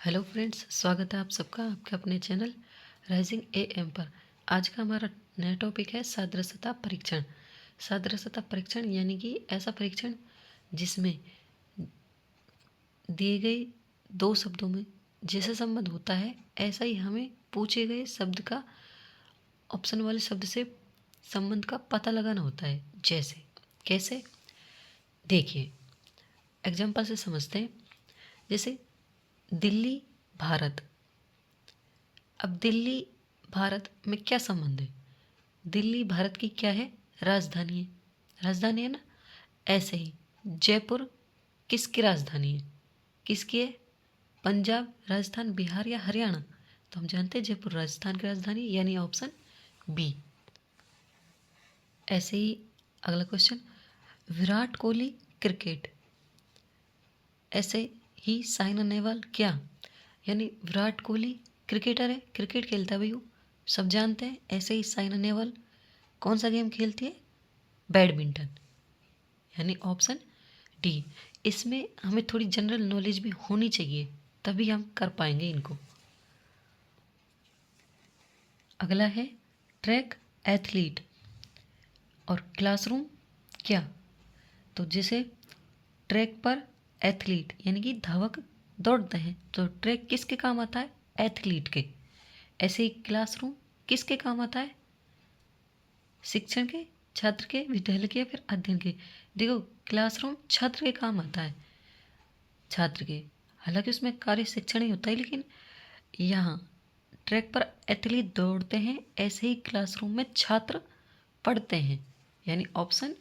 Hello friends, स्वागत है आप सबका आपके अपने चैनल राइजिंग एएम पर। आज का हमारा नया टॉपिक है सादृश्यता परीक्षण। सादृश्यता परीक्षण यानी कि ऐसा परीक्षण जिसमें दिए गए दो शब्दों में जैसा संबंध होता है ऐसा ही हमें पूछे गए शब्द का ऑप्शन वाले शब्द से संबंध का पता लगाना होता है। जैसे कैसे, देखिए एग्जाम्पल से समझते हैं। जैसे दिल्ली भारत। अब दिल्ली भारत में क्या संबंध है? दिल्ली भारत की क्या है? राजधानी है। राजधानी है ना। ऐसे ही जयपुर किसकी राजधानी है? किसकी है? पंजाब, राजस्थान, बिहार या हरियाणा? तो हम जानते हैं जयपुर राजस्थान की राजधानी, यानी ऑप्शन बी। ऐसे ही अगला क्वेश्चन, विराट कोहली क्रिकेट। ऐसे ही साइना नेहवाल क्या? यानी विराट कोहली क्रिकेटर है, क्रिकेट खेलता है भाई, वो सब जानते हैं। ऐसे ही साइना नेहवाल कौन सा गेम खेलती है? बैडमिंटन, यानी ऑप्शन डी। इसमें हमें थोड़ी जनरल नॉलेज भी होनी चाहिए, तभी हम कर पाएंगे इनको। अगला है ट्रैक एथलीट और क्लासरूम क्या? तो जैसे ट्रैक पर एथलीट यानी कि धावक दौड़ते हैं, तो ट्रैक किसके काम आता है? एथलीट के। ऐसे ही क्लासरूम किसके काम आता है? शिक्षण के, छात्र के, विद्यालय के या फिर अध्ययन के? देखो क्लासरूम छात्र के काम आता है, छात्र के। हालांकि उसमें कार्य शिक्षण ही होता है, लेकिन यहाँ ट्रैक पर एथलीट दौड़ते हैं, ऐसे ही क्लासरूम में छात्र पढ़ते हैं, यानी ऑप्शन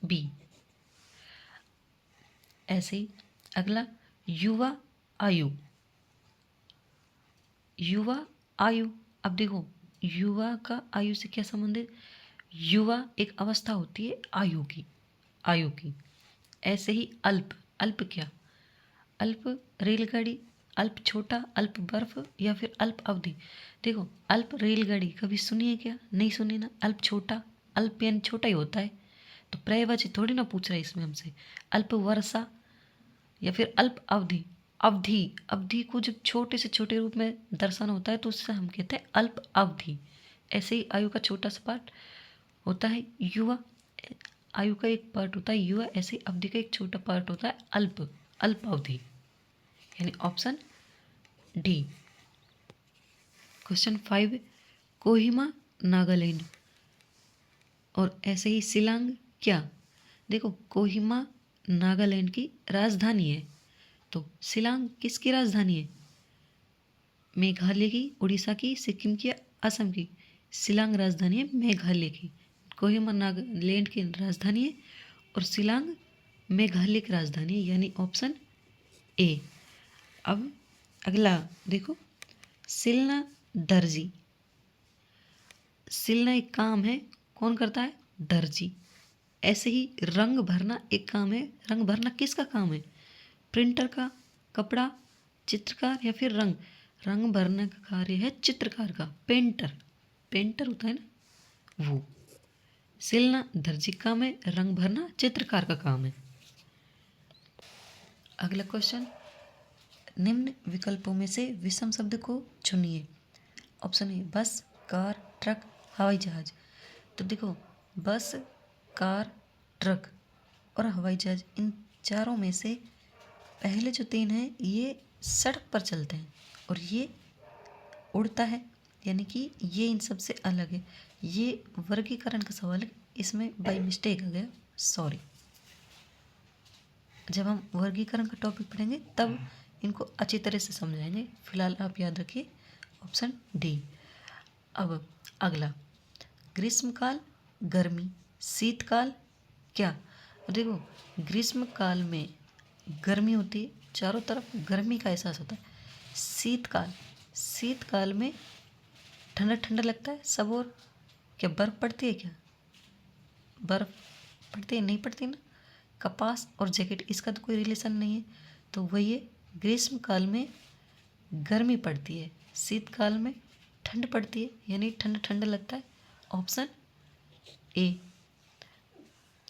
बी। ऐसे ही अगला युवा आयु। युवा आयु, अब देखो युवा का आयु से क्या संबंध है? युवा एक अवस्था होती है आयु की, आयु की। ऐसे ही अल्प, अल्प क्या? अल्प रेलगाड़ी, अल्प छोटा, अल्प बर्फ या फिर अल्प अवधि? देखो अल्प रेलगाड़ी कभी सुनी है क्या? नहीं सुनी ना। अल्प छोटा, अल्प यानी छोटा ही होता है, तो पर्यायवाची थोड़ी ना पूछ रहा है इसमें हमसे। अल्प वर्षा या फिर अल्प अवधि। अवधि, अवधि को जब छोटे से छोटे रूप में दर्शाना होता है तो उससे हम कहते हैं अल्प अवधि। ऐसे ही आयु का छोटा सा पार्ट होता है युवा, आयु का एक पार्ट होता है युवा, ऐसे ही अवधि का एक छोटा पार्ट होता है अल्प, अल्प अवधि, यानी option D. Question 5, Kohima Nagaland और ऐसे ही शिलांग क्या? देखो कोहिमा नागालैंड की राजधानी है, तो शिलांग किसकी राजधानी है? मेघालय की, उड़ीसा की, सिक्किम की, असम की? शिलांग राजधानी है मेघालय की। कोहिमा नागालैंड की राजधानी है और शिलांग मेघालय की राजधानी है, यानी ऑप्शन ए। अब अगला देखो, सिलना दर्जी। सिलना एक काम है, कौन करता है? दर्जी। ऐसे ही रंग भरना एक काम है, रंग भरना किसका काम है? प्रिंटर का, कपड़ा, चित्रकार या फिर रंग? रंग भरने का कार्य है चित्रकार का, पेंटर, पेंटर होता है ना वो। सिलना दर्जी का काम है, रंग भरना चित्रकार का काम है। अगला क्वेश्चन, निम्न विकल्पों में से विषम शब्द को चुनिए। ऑप्शन ए बस, कार, ट्रक, हवाई जहाज। तो देखो बस, कार, ट्रक और हवाई जहाज, इन चारों में से पहले जो तीन हैं ये सड़क पर चलते हैं और ये उड़ता है, यानी कि ये इन सब से अलग है। ये वर्गीकरण का सवाल है, इसमें बाई मिस्टेक आ गया, सॉरी। जब हम वर्गीकरण का टॉपिक पढ़ेंगे तब इनको अच्छी तरह से समझाएंगे। फिलहाल आप याद रखिए ऑप्शन डी। अब अगला, ग्रीष्मकाल गर्मी, शीतकाल क्या? देखो ग्रीष्मकाल में गर्मी होती है, चारों तरफ गर्मी का एहसास होता है। शीतकाल, शीतकाल में ठंडा ठंडा लगता है सब। और क्या बर्फ़ पड़ती है क्या? बर्फ़ पड़ती है? नहीं पड़ती ना। कपास और जैकेट, इसका तो कोई रिलेशन नहीं है, तो वही है। ग्रीष्मकाल में गर्मी पड़ती है, शीतकाल में ठंड पड़ती है, यानी ठंडा ठंडा लगता है, ऑप्शन ए।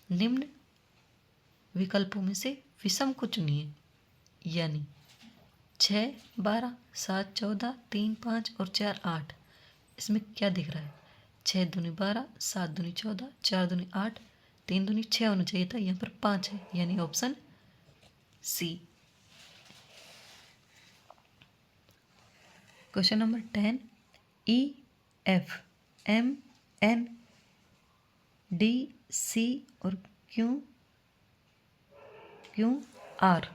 निम्न विकल्पों में से विषम को चुनिए, यानी 6 12, 7 14, 3 5 और 4 8। इसमें क्या दिख रहा है? 6 दूनी 12, 7 दूनी 14, 4 दूनी 8, 3 दूनी 6 होना चाहिए था, यहाँ पर 5 है, यानी option C. Question number 10, E F M N D C और क्यू आर।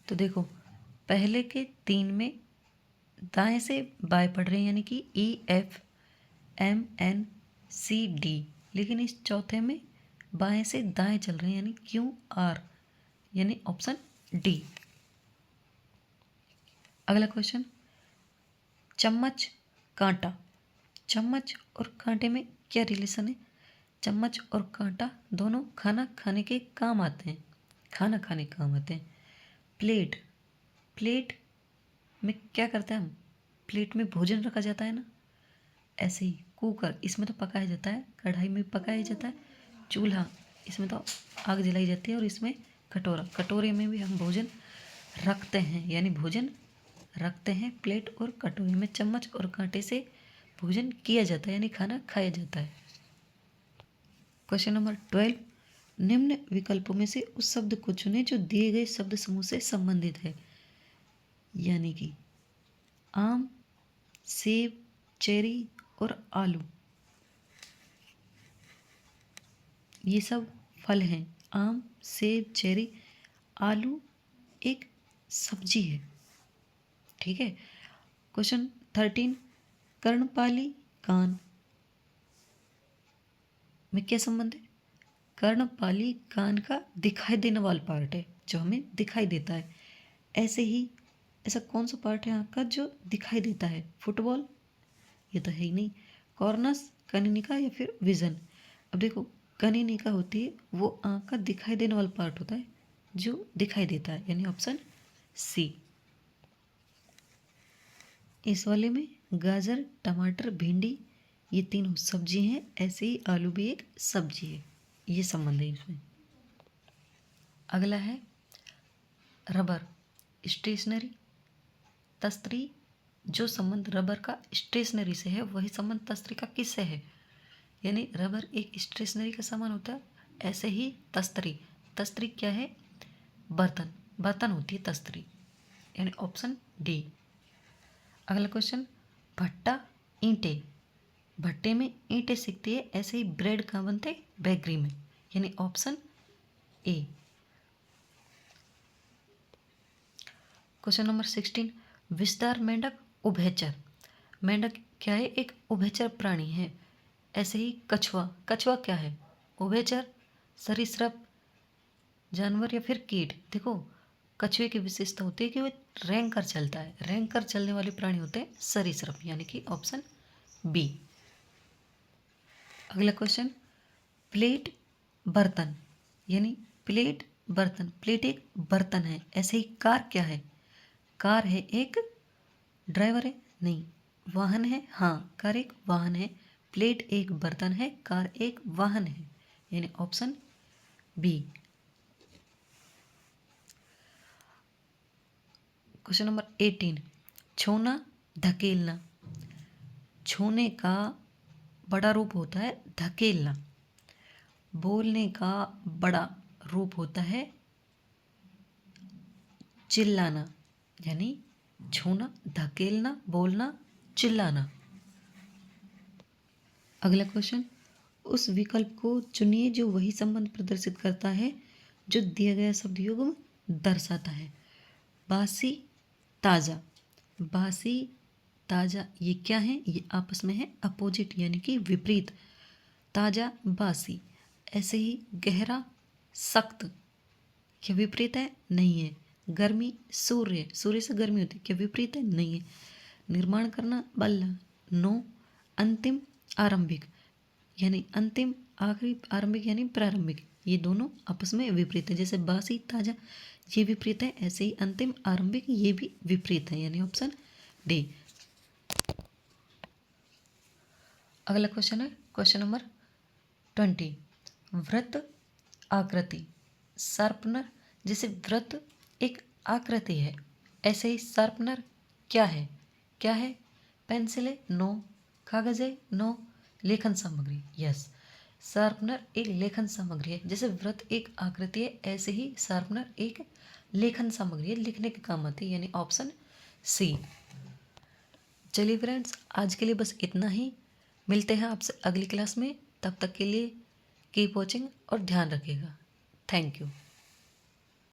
तो देखो, पहले के 3 में दाएं से बाएं पढ़ रहे हैं, यानी कि E F M N C D, लेकिन इस चौथे में बाएं से दाएं चल रहे हैं, यानी क्यू आर, यानी ऑप्शन डी। अगला क्वेश्चन, चम्मच कांटा। चम्मच और कांटे में क्या रिलेशन है? चम्मच और कांटा दोनों खाना खाने के काम आते हैं, खाना खाने के काम आते हैं। प्लेट, प्लेट में क्या करते हैं हम? प्लेट में भोजन रखा जाता है ना। ऐसे ही कुकर, इसमें तो पकाया जाता है, कढ़ाई में पकाया जाता है। चूल्हा, इसमें तो आग जलाई जाती है। और इसमें कटोरा, कटोरे में भी हम भोजन रखते हैं, यानी भोजन रखते हैं। प्लेट और कटोरे में चम्मच और कांटे से भोजन किया जाता है, यानी खाना खाया जाता है। क्वेश्चन नंबर 12, निम्न विकल्पों में से उस शब्द को चुनें जो दिए गए शब्द समूह से संबंधित है, यानी कि आम, सेब, चेरी और आलू, ये सब फल हैं। आम, सेब, चेरी, आलू एक सब्जी है। ठीक है। क्वेश्चन 13, कर्णपाली कान में क्या संबंध है? कर्णपाली कान का दिखाई देने वाला पार्ट है, जो हमें दिखाई देता है। ऐसे ही ऐसा कौन सा पार्ट है आँख का जो दिखाई देता है? फुटबॉल, ये तो है ही नहीं। कॉर्नस, कनिनिका या फिर विजन। अब देखो, कनिनिका होती है वो आँख का दिखाई देने वाला पार्ट होता है जो दिखाई देता है, यानी ऑप्शन सी। इस वाले में गाजर, टमाटर, भिंडी ये तीनों सब्जी हैं, ऐसे ही आलू भी एक सब्जी है। ये संबंध है इसमें। अगला है रबर, स्टेशनरी, तस्तरी। जो संबंध रबर का स्टेशनरी से है वही संबंध तस्तरी का किससे है? यानी रबर एक स्टेशनरी का सामान होता है, ऐसे ही तस्तरी, तस्तरी क्या है? बर्तन, बर्तन होती है तस्तरी, यानी ऑप्शन डी। अगला क्वेश्चन, भट्टा, ईंटें। भट्टे में ईंटें सिकती है, ऐसे ही ब्रेड कहाँ बनते? बेकरी में, यानी ऑप्शन ए। क्वेश्चन नंबर 16, विस्तार मेंढक, उभयचर। मेंढक क्या है? एक उभयचर प्राणी है। ऐसे ही कछुआ, कछुआ क्या है? उभयचर, सरीसृप, जानवर या फिर कीट। देखो, कछुए की विशेषता होती है कि वो रेंग कर चलता है, रेंग कर चलने वाले प्राणी होते हैं सरीसृप, यानी कि ऑप्शन बी। अगला क्वेश्चन, प्लेट, बर्तन, यानी प्लेट बर्तन। प्लेट एक बर्तन है। ऐसे ही कार क्या है? कार है एक ड्राइवर है? नहीं। वाहन है? हाँ, कार एक वाहन है। प्लेट एक बर्तन है, कार एक वाहन है, यानी ऑप्शन बी। क्वेश्चन नंबर 18, छूना, धकेलना। छूने का बड़ा रूप होता है धकेलना। बोलने का बड़ा रूप होता है चिल्लाना, यानी छूना, धकेलना, बोलना, चिल्लाना। अगला क्वेश्चन, उस विकल्प को चुनिए जो वही संबंध प्रदर्शित करता है जो दिया गया शब्द युग्म दर्शाता है। बासी, ताज़ा। बासी, ताज़ा ये क्या है? ये आपस में है अपोजिट, यानी कि विपरीत। ताज़ा, बासी। ऐसे ही गहरा, सख्त, क्या विपरीत है? नहीं है। गर्मी, सूर्य, सूर्य से गर्मी होती है, क्या विपरीत है? नहीं है। निर्माण करना, बल्ला। नो, अंतिम, आरंभिक, यानी अंतिम, आखिरी, आरंभिक यानी प्रारंभिक, ये दोनों आपस में विपरीत है। जैसे बासी, ताज़ा ये विपरीत है, ऐसे ही अंतिम, आरंभिक ये भी विपरीत है, यानी ऑप्शन डी। अगला क्वेश्चन है क्वेश्चन नंबर 20, वृत्त, आकृति, शार्पनर। जैसे वृत्त एक आकृति है, ऐसे ही शार्पनर क्या है? क्या है? पेंसिल है? नो। कागज है? नो। लेखन सामग्री? यस। शार्पनर एक लेखन सामग्री है। जैसे वृत्त एक आकृति है, ऐसे ही शार्पनर एक लेखन सामग्री है, लिखने के काम आती है, यानी ऑप्शन सी। चलिए फ्रेंड्स, आज के लिए बस इतना ही। मिलते हैं आपसे अगली क्लास में। तब तक के लिए कीप वॉचिंग और ध्यान रखिएगा। Thank you.